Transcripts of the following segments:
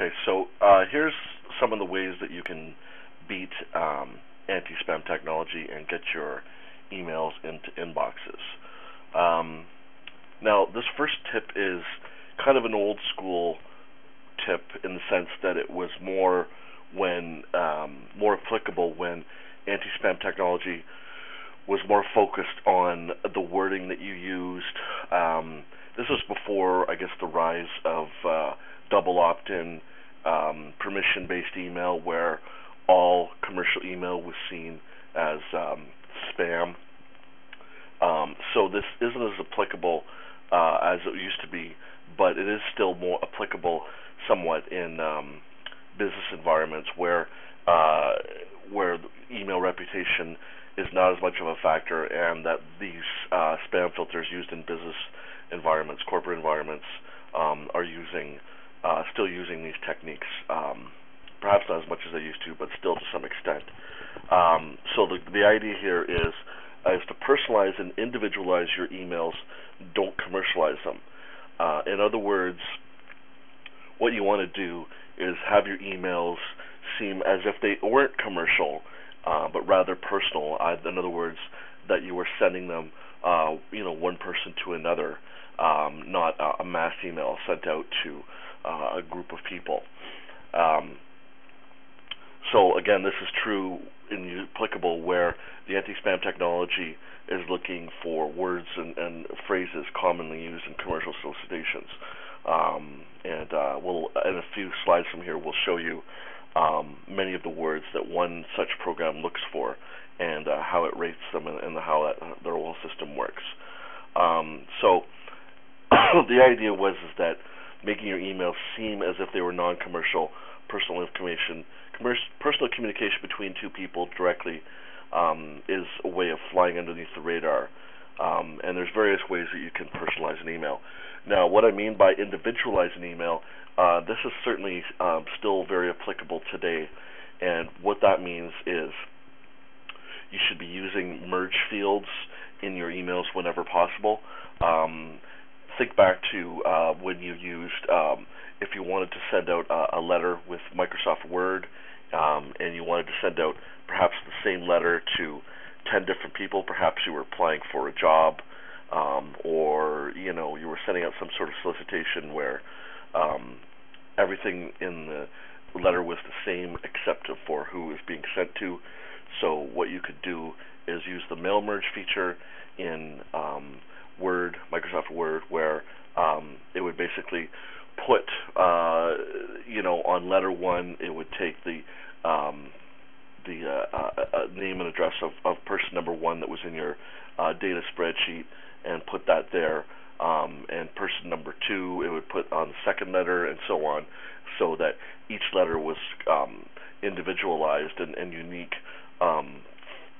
Okay, so here's some of the ways that you can beat anti-spam technology and get your emails into inboxes. Um, Now, this first tip is kind of an old school tip in the sense that it was more applicable when anti-spam technology was more focused on the wording that you used. This was before, I guess, the rise of double opt-in, permission-based email, where all commercial email was seen as spam. So this isn't as applicable as it used to be, but it is still more applicable somewhat in business environments where email reputation is not as much of a factor, and that these spam filters used in business environments, corporate environments, are still using these techniques. Perhaps not as much as they used to, but still to some extent. So the idea here is to personalize and individualize your emails. Don't commercialize them. In other words, what you want to do is have your emails seem as if they weren't commercial, but rather personal. In other words, that you were sending them, one person to another, not a mass email sent out to a group of people. So again, this is true and applicable where the anti-spam technology is looking for words and phrases commonly used in commercial solicitations. We'll, in a few slides from here, we'll show you many of the words that one such program looks for and how it rates them and how their whole system works. So the idea is that making your emails seem as if they were non-commercial, personal communication between two people directly is a way of flying underneath the radar. And there's various ways that you can personalize an email. Now, what I mean by individualize an email, this is certainly still very applicable today. And what that means is you should be using merge fields in your emails whenever possible. Think back to when you used, if you wanted to send out a letter with Microsoft Word, and you wanted to send out perhaps the same letter to 10 different people. Perhaps you were applying for a job, or you were sending out some sort of solicitation where everything in the letter was the same except for who was being sent to. So what you could do is use the mail merge feature in Word, Microsoft Word, where it would basically put, on letter one, it would take the name and address of person number one that was in your data spreadsheet and put that there, and person number two, it would put on the second letter, and so on, so that each letter was individualized and unique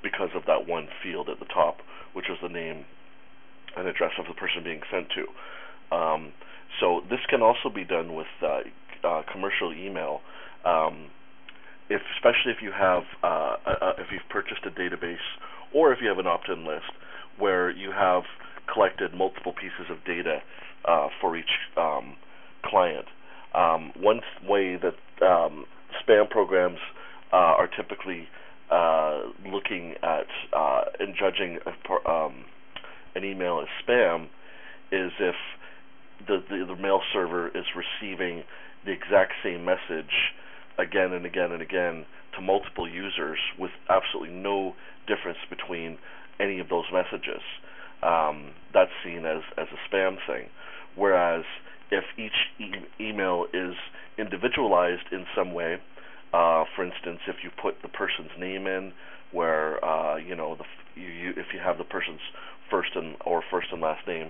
because of that one field at the top, which was the name and address of the person being sent to. So this can also be done with commercial email, especially if you have if you've purchased a database, or if you have an opt-in list where you have collected multiple pieces of data for each client. One way that spam programs are typically looking at and judging an email as spam is if the mail server is receiving the exact same message again and again and again to multiple users with absolutely no difference between any of those messages. That's seen as a spam thing. Whereas if each email is individualized in some way, for instance, if you put the person's name in, where if you have the person's first and last name,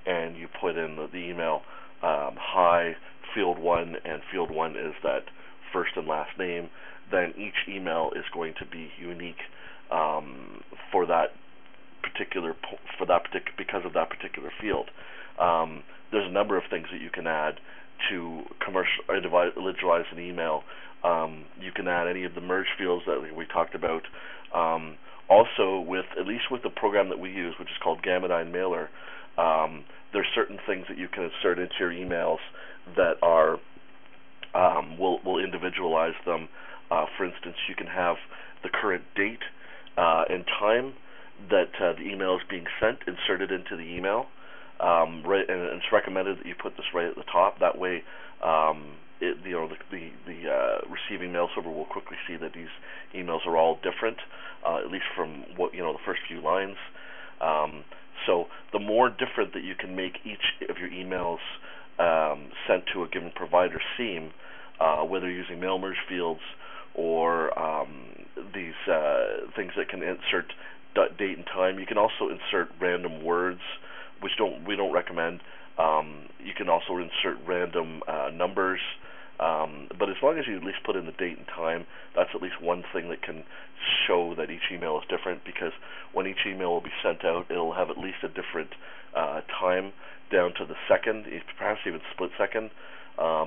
and you put in the email hi field one, and field one is that first and last name, then each email is going to be unique for that particular because of that particular field. There's a number of things that you can add to individualize an email. You can add any of the merge fields that we talked about. Also, at least with the program that we use, which is called Gamadine Mailer, there's certain things that you can insert into your emails that are We'll individualize them. For instance, you can have the current date and time that the email is being sent inserted into the email. Right, and it's recommended that you put this right at the top. That way, the receiving mail server will quickly see that these emails are all different, at least from what the first few lines. So the more different that you can make each of your emails sent to a given provider seem, whether using mail merge fields or these things that can insert date and time. You can also insert random words, which we don't recommend. You can also insert random numbers, but as long as you at least put in the date and time, that's at least one thing that can show that each email is different, because when each email will be sent out, it'll have at least a different time down to the second, perhaps even split second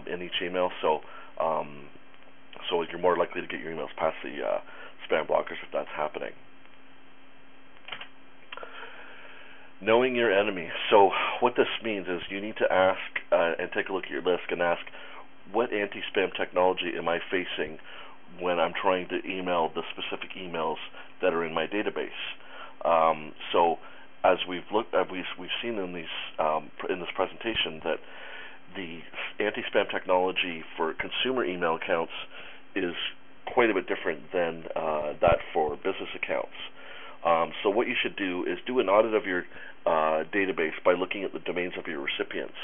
in each email. So you're more likely to get your emails past the spam blockers if that's happening. Knowing your enemy. So what this means is you need to ask and take a look at your list and ask, what anti-spam technology am I facing when I'm trying to email the specific emails that are in my database? So as we've seen in in this presentation that the anti-spam technology for consumer email accounts is quite a bit different than that for business accounts. So what you should do is do an audit of your database by looking at the domains of your recipients.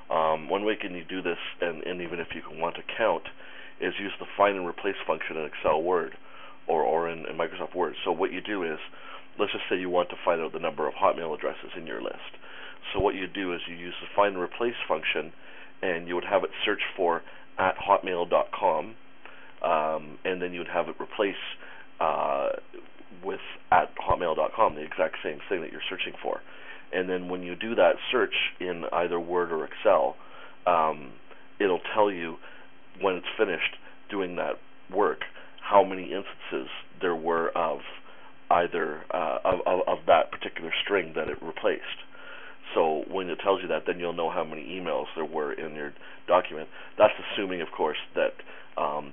One way can you do this, and even if you want to count, is use the find and replace function in Excel Word or in Microsoft Word. So what you do is, let's just say you want to find out the number of Hotmail addresses in your list. So what you do is you use the find and replace function, and you would have it search for @hotmail.com, and then you would have it replace with @hotmail.com, the exact same thing that you're searching for. And then when you do that search in either Word or Excel, it'll tell you when it's finished doing that work how many instances there were of either of that particular string that it replaced. So when it tells you that, then you'll know how many emails there were in your document. That's assuming, of course, that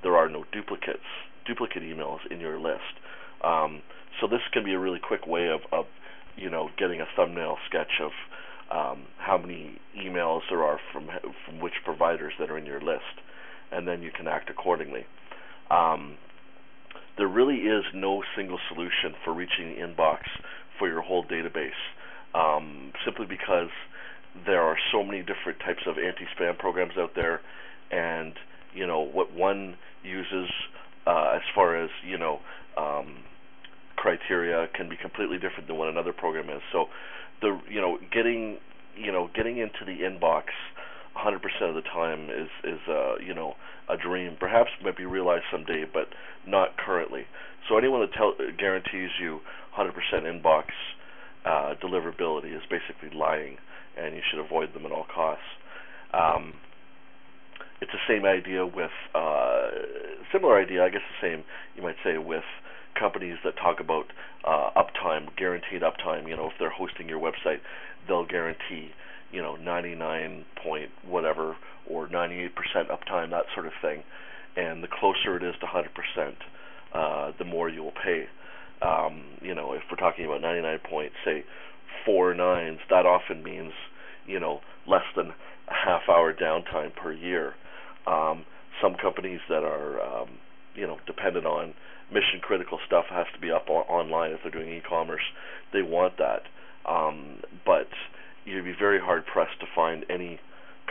there are no duplicate emails in your list. So this can be a really quick way of getting a thumbnail sketch of how many emails there are from which providers that are in your list, and then you can act accordingly. There really is no single solution for reaching the inbox for your whole database, simply because there are so many different types of anti-spam programs out there, and what one uses as far as criteria can be completely different than what another program is. So getting into the inbox 100% of the time is a dream. Perhaps might be realized someday, but not currently. So anyone that guarantees you 100% inbox deliverability is basically lying, and you should avoid them at all costs. It's the same idea with similar idea, I guess the same, you might say, with companies that talk about uptime, guaranteed uptime. If they're hosting your website, they'll guarantee 99 point whatever or 98% uptime, that sort of thing. And the closer it is to 100%, the more you will pay. If we're talking about 99.49s, that often means less than a half-hour downtime per year. Some companies that are dependent on mission-critical stuff has to be up online if they're doing e-commerce. They want that, but you'd be very hard-pressed to find any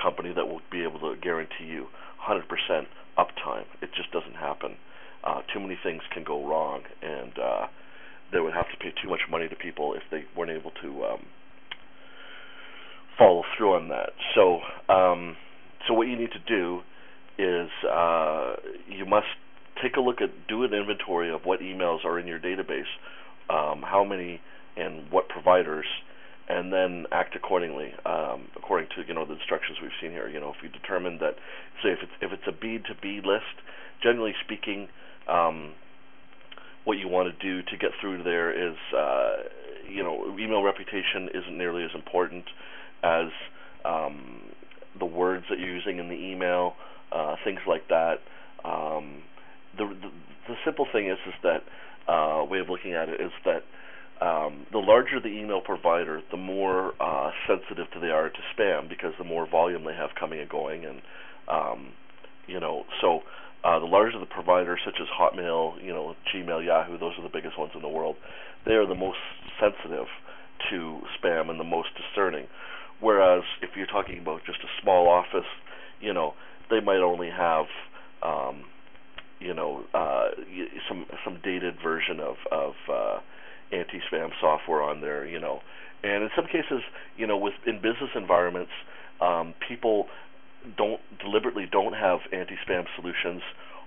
company that will be able to guarantee you 100% uptime. It just doesn't happen. Too many things can go wrong, and they would have to pay too much money to people if they weren't able to follow through on that. So what you need to do is you must take a look do an inventory of what emails are in your database, how many and what providers, and then act accordingly, according to the instructions we've seen here. If you determine that, say if it's a B2B list, generally speaking, what you want to do to get through there is, email reputation isn't nearly as important as the words that you're using in the email, things like that. Um, the simple thing is that way of looking at it is that the larger the email provider, the more sensitive they are to spam because the more volume they have coming and going, and so the larger the providers, such as Hotmail, Gmail, Yahoo, those are the biggest ones in the world. They are the most sensitive to spam and the most discerning. Whereas if you're talking about just a small office, they might only have some dated version of anti-spam software on there, and in some cases, in business environments, people deliberately don't have anti-spam solutions,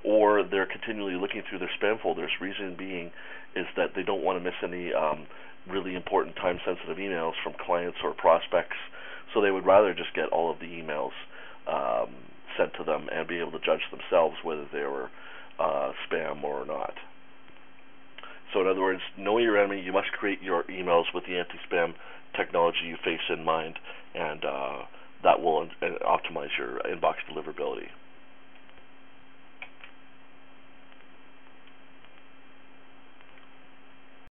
or they're continually looking through their spam folders. Reason being is that they don't want to miss any really important time-sensitive emails from clients or prospects, so they would rather just get all of the emails sent to them and be able to judge themselves whether they were spam or not. So in other words, know your enemy. You must create your emails with the anti-spam technology you face in mind, and that will optimize your inbox deliverability.